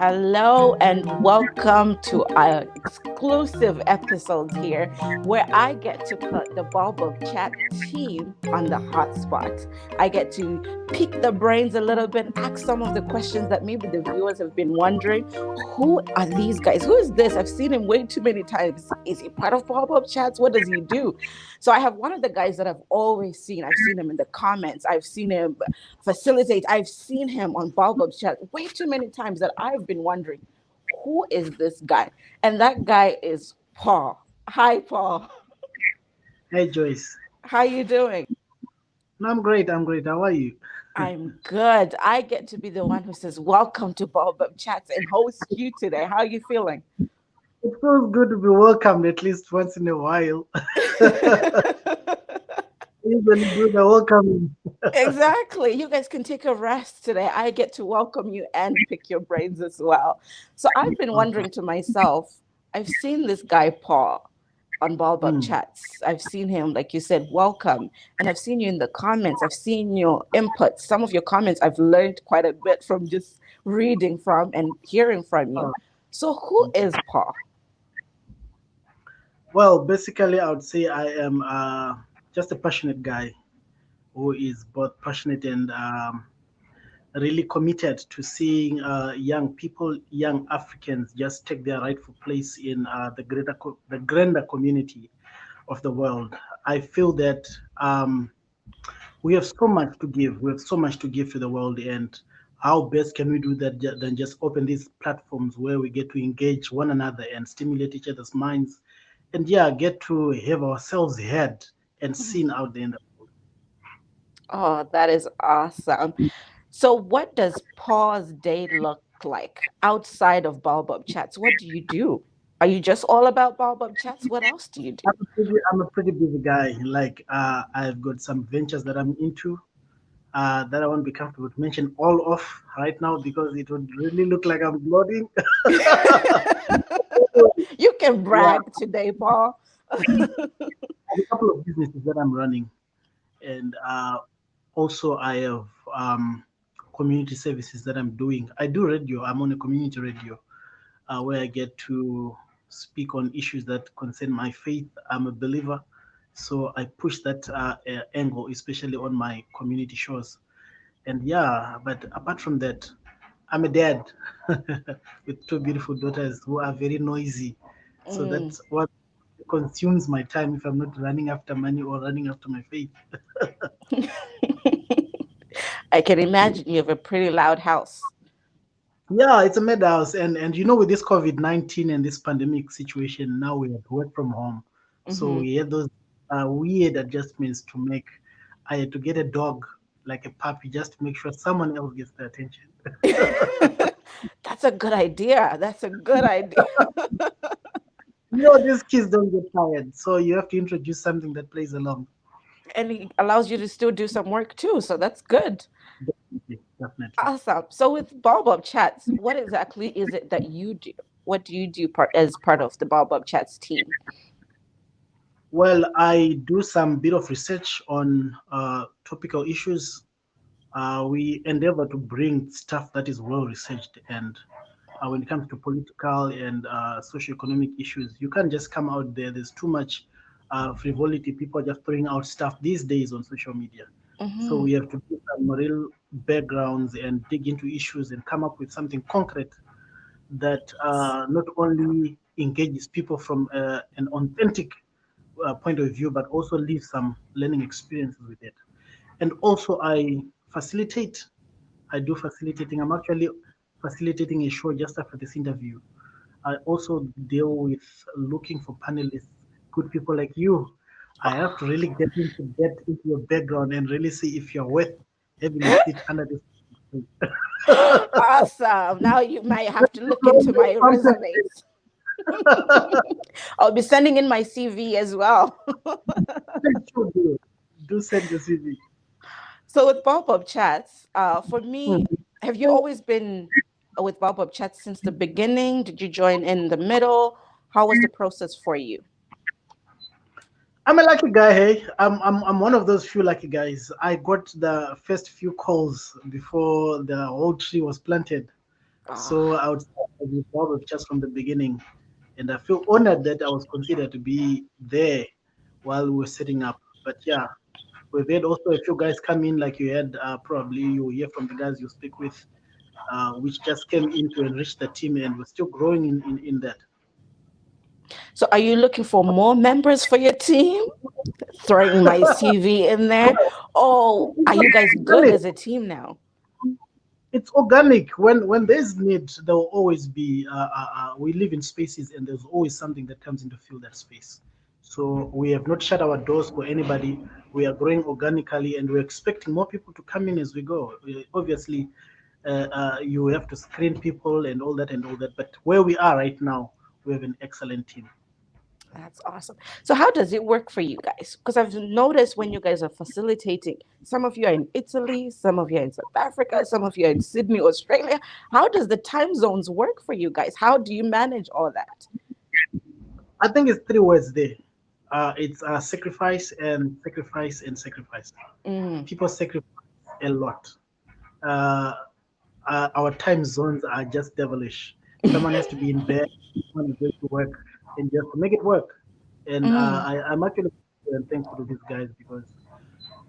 Hello and welcome to our exclusive episode here where I get to put the Baobab Chat team on the hot spot. I get to pick the brains a little bit, ask some of the questions that maybe the viewers have been wondering. Who are these guys? Who is this? I've seen him way too many times. Is he part of Baobab Chats? What does he do? So I have one of the guys that I've always seen. I've seen him in the comments. I've seen him facilitate. I've seen him on Baobab Chat way too many times that I've been wondering, who is this guy? And that guy is Paul. Hi, Paul. Hey Joyce. How you doing? No, I'm great. I'm great. How are you? I'm good. I get to be the one who says, welcome to Baobab Chats and host you today. How are you feeling? It feels good to be welcomed at least once in a while. Usually do the welcoming. Exactly. You guys can take a rest today. I get to welcome you and pick your brains as well. So I've been Awesome. wondering to myself, I've seen this guy, Paul, on Baobab Mm. Chats. I've seen him, like you said, welcome. And I've seen you in the comments. I've seen your inputs. Some of your comments I've learned quite a bit from just reading from and hearing from you. Oh, So who thank you. is Paul? Well, basically, I would say I am just a passionate guy who is both passionate and really committed to seeing young people, young Africans, just take their rightful place in the grander community of the world. I feel that we have so much to give. We have so much to give to the world, and how best can we do that than just open these platforms where we get to engage one another and stimulate each other's minds, and yeah, get to have ourselves heard and Mhm. seen out there in the world. Oh, that is awesome. So what does Paul's day look like outside of Baobab Chats? What do you do? Are you just all about Baobab Chats? What else do you do? I'm a pretty busy guy. Like I've got some ventures that I'm into that I won't be comfortable to mention all of right now because it would really look like I'm bloating. You can Yeah, brag today, Paul. I have a couple of businesses that I'm running, and also I have community services that I'm doing. I do radio. I'm on a community radio where I get to speak on issues that concern my faith. I'm a believer, so I push that angle, especially on my community shows. And yeah, but apart from that, I'm a dad with two beautiful daughters who are very noisy. So Mm. that's what consumes my time if I'm not running after money or running after my faith. I can imagine you have a pretty loud house. Yeah, it's a madhouse, and with this COVID-19 and this pandemic situation, now we have to work from home, so Hmm. we had those weird adjustments to make. I had to get a dog, like a puppy, just to make sure someone else gets the attention. That's a good idea. That's a good idea. These kids don't get tired, so you have to introduce something that plays along. And it allows you to still do some work too. So that's good. Definitely, definitely. Awesome. So with Baobab Chats, what exactly is it that you do? What do you do as part of the Baobab Chats team? Well, I do some bit of research on topical issues. We endeavor to bring stuff that is well researched, and when it comes to political and socioeconomic issues, you can't just come out there. There's too much frivolity. People are just throwing out stuff these days on social media. So Hmm. we have to do some real backgrounds and dig into issues and come up with something concrete that not only engages people from an authentic point of view, but also leaves some learning experiences with it. And also, I facilitate. I do facilitating. I'm actually facilitating a show just after this interview. I also deal with looking for panelists, good people like you. I have to really get into your background and really see if you're worth having a seat under this. Awesome. Now you might have to look into my resumes. I'll be sending in my CV as well. Do send your CV. So with Baobab Chats, for me, have you always been with Baobab Chats since the beginning? Did you join in the middle? How was the process for you? I'm a lucky guy, hey. I'm one of those few lucky guys. I got the first few calls before the whole tree was planted. Ah, So I would start with Baobab Chats from the beginning, and I feel honored that I was considered to be there while we were setting up. But yeah, we've had also a few guys come in, like you had probably you hear from the guys you speak with, which just came in to enrich the team, and we're still growing in that. so are you looking for more members for your team? Throwing my CV in there. Oh, are you guys good as a team now? It's organic. When there's need, there will always be. We live in spaces, and there's always something that comes in to fill that space. So we have not shut our doors for anybody. We are growing organically, and we're expecting more people to come in as we go. Obviously, you have to screen people and all that and all that. But where we are right now, we have an excellent team. That's awesome. So how does it work for you guys? Because I've noticed when you guys are facilitating, some of you are in Italy, some of you are in South Africa, some of you are in Sydney, Australia. How does the time zones work for you guys? How do you manage all that? I think it's three words there. It's sacrifice and sacrifice and sacrifice. Mm, People sacrifice a lot. Uh, our time zones are just devilish. Someone has to be in bed, someone is going to work, and just to make it work. And mm, I'm actually thankful to these guys because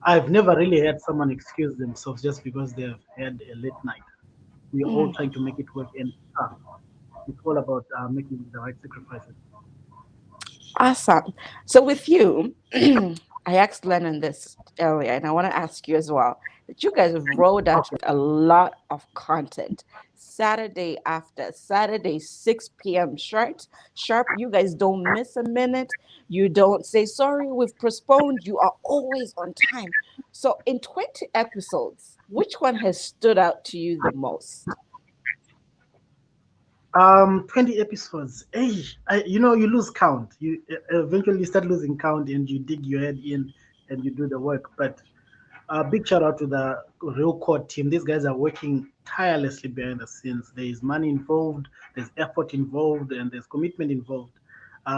I've never really had someone excuse themselves just because they've had a late night. We are all mm. trying to make it work, and it's all about making the right sacrifices. Awesome. So with you, I asked Lennon this earlier, and I want to ask you as well that you guys have rolled out Okay. a lot of content. Saturday after Saturday, 6 p.m. Sharp. You guys don't miss a minute. You don't say sorry, we've postponed. You are always on time. So in 20 episodes, which one has stood out to you the most? 20 episodes. Hey, you lose count. You eventually start losing count, and you dig your head in, and you do the work. But big shout out to the real core team. These guys are working tirelessly behind the scenes. There is money involved, there's effort involved, and there's commitment involved.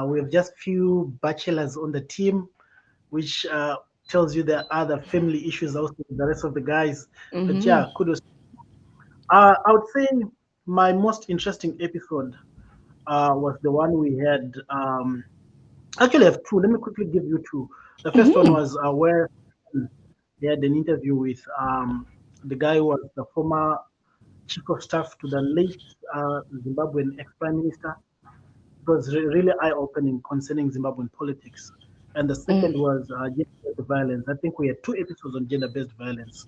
We have just few bachelors on the team, which tells you there are other family issues also with the rest of the guys. But Mm-hmm. yeah, kudos. I would say my most interesting episode was the one we had. Actually, I have two. Let me quickly give you two. The first one Mm-hmm. was where they had an interview with the guy who was the former chief of staff to the late Zimbabwean ex-prime minister. It was really eye-opening concerning Zimbabwean politics. And the second was gender-based violence. I think we had two episodes on gender-based violence.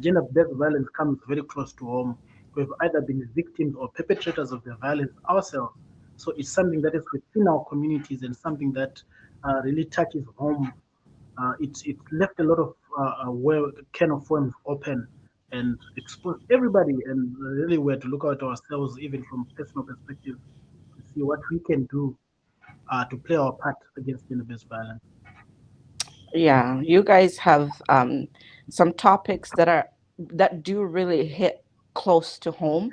Gender-based violence comes very close to home. We've either been victims or perpetrators of the violence ourselves. So it's something that is within our communities and something that really touches home. It's left a lot of well, can of worms open and exposed everybody. And really, we had to look at ourselves, even from personal perspective, to see what we can do to play our part against gender-based violence. Yeah, you guys have some topics that do really hit close to home,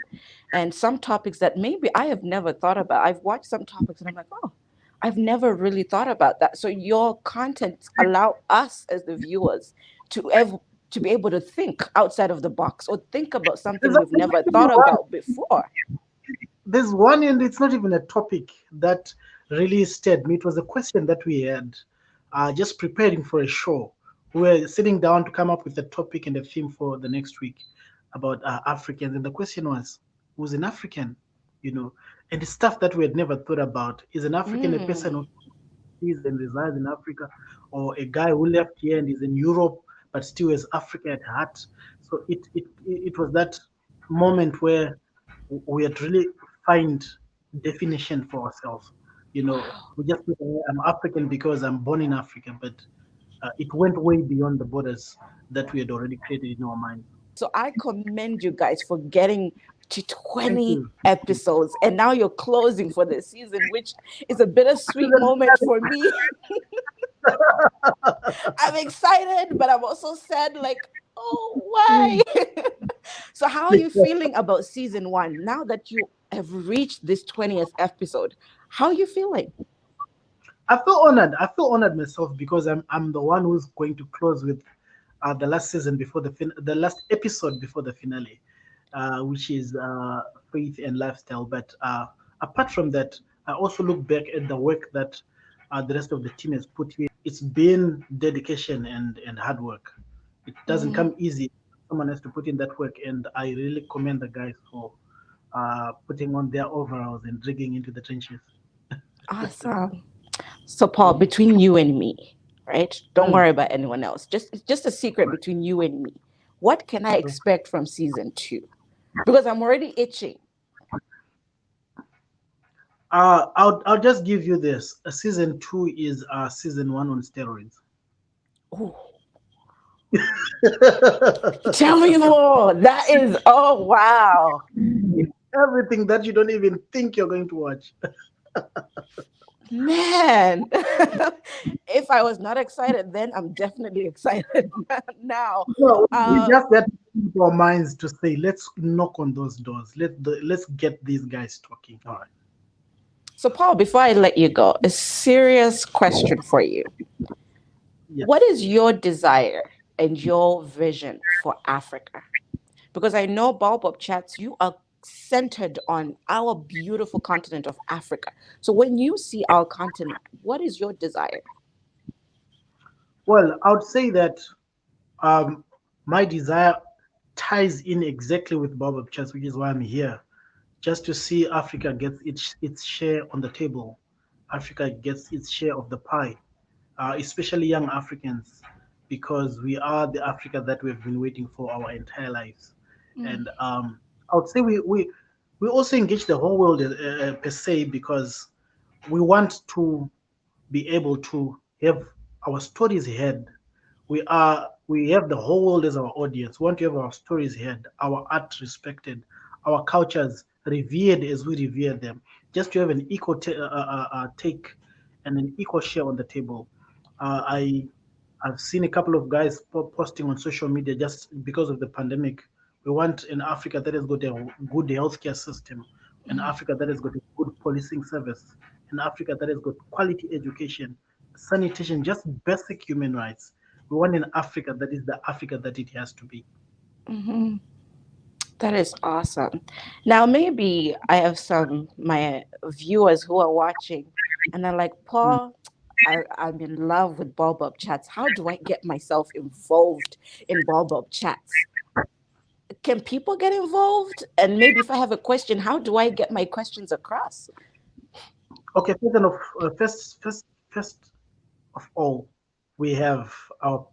and some topics that maybe I have never thought about. I've watched some topics and I'm like, oh, I've never really thought about that. So your content allow us as the viewers to to be able to think outside of the box or think about There's something we've never actually thought one. about before. There's one, and it's not even a topic that really stirred me. It was a question that we had just preparing for a show. We were sitting down to come up with a topic and a theme for the next week about Africans, and the question was, "Who's an African?" You know, and the stuff that we had never thought about. Is an African a person Mm. who lives and resides in Africa, or a guy who left here and is in Europe but still has Africa at heart? So it was that moment where we had to really find definition for ourselves. We just think, "Oh, I'm African because I'm born in Africa," but it went way beyond the borders that we had already created in our minds. So I commend you guys for getting to Thank 20 you. episodes and now you're closing for the season, which is a bittersweet moment for me. I'm excited, but I'm also sad, like, oh, why? So, how are you feeling about season one now that you have reached this 20th episode? How are you feeling? I feel honored. I feel honored myself because I'm the one who's going to close with the last season before the last episode before the finale. which is faith and lifestyle. But apart from that, I also look back at the work that the rest of the team has put in. It's been dedication and hard work. It doesn't Mhm. come easy. Someone has to put in that work, and I really commend the guys for putting on their overalls and digging into the trenches. Awesome. So, Paul, between you and me, right? Don't Mm, worry about anyone else. Just a secret between you and me. What can I okay. expect from season two? Because I'm already itching. I'll just give you this. Season two is season one on steroids. Oh, tell me more. That is, oh, wow. Everything that you don't even think you're going to watch. Man, if I was not excited then, I'm definitely excited now. No, we Uh, just had to keep our minds to say, let's knock on those doors. Let's get these guys talking. All right. so, Paul, before I let you go, a serious question for you. What Yes. is your desire and your vision for Africa? Because I know Baobab Chats, you are centered on our beautiful continent of Africa. So when you see our continent, what is your desire? Well, I would say that um, my desire ties in exactly with Baobab Chats, which is why I'm here, just to see Africa gets its share on the table. Africa gets its share of the pie, especially young Africans, because we are the Africa that we've been waiting for our entire lives. Mm, And I would say we also engage the whole world per se because we want to be able to have our stories heard. We have the whole world as our audience. We want to have our stories heard, our art respected, our cultures revered as we revere them, just to have an equal take and an equal share on the table. I've seen a couple of guys posting on social media just because of the pandemic. We want an Africa that has got a good healthcare system, an mm, Africa that has got a good policing service, an Africa that has got quality education, sanitation, just basic human rights. We want an Africa that is the Africa that it has to be. mhm. That is awesome. Now, maybe I have some my viewers who are watching, and they're like, Mm. Paul, I'm in love with Baobab Chats. How do I get myself involved in Baobab Chats? Can people get involved? And maybe if I have a question, how do I get my questions across? Okay, first of all, we have our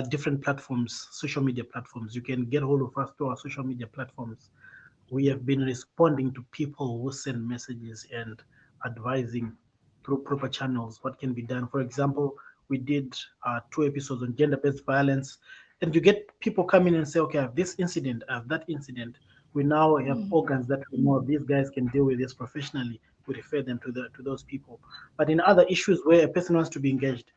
different platforms, social media platforms. You can get hold of us to our social media platforms. We have been responding to people who send messages and advising through proper channels what can be done. For example, we did two episodes on gender-based violence, and you get people come in and say, "Okay, I have this incident, I have that incident." We now have Mm. organs that we know these guys can deal with this professionally. We refer them to those people. But in other issues where a person wants to be engaged,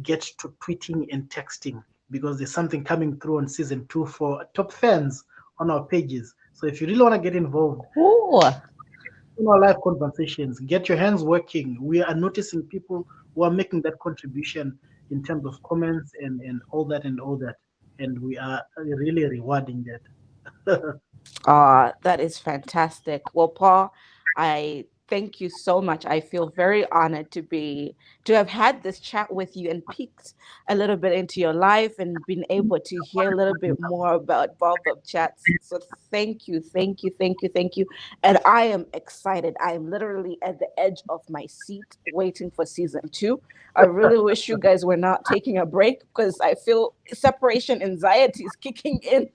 get to tweeting and texting because there's something coming through on season two for top fans on our pages. So if you really want to get involved Ooh. in our live conversations, get your hands working. We are noticing people who are making that contribution in terms of comments and all that and all that. And we are really rewarding that. That is fantastic. Well, Paul, I thank you so much. I feel very honored to have had this chat with you and peeked a little bit into your life and been able to hear a little bit more about Bob Chats. So thank you, thank you, thank you, thank you. And I am excited. I am literally at the edge of my seat waiting for season two. I really wish you guys were not taking a break because I feel separation anxiety is kicking in.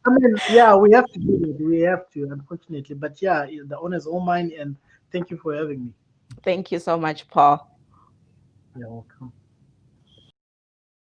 I mean, yeah, we have to do it. We have to, unfortunately. But yeah, the honor's all mine. And thank you for having me. Thank you so much, Paul. You're welcome.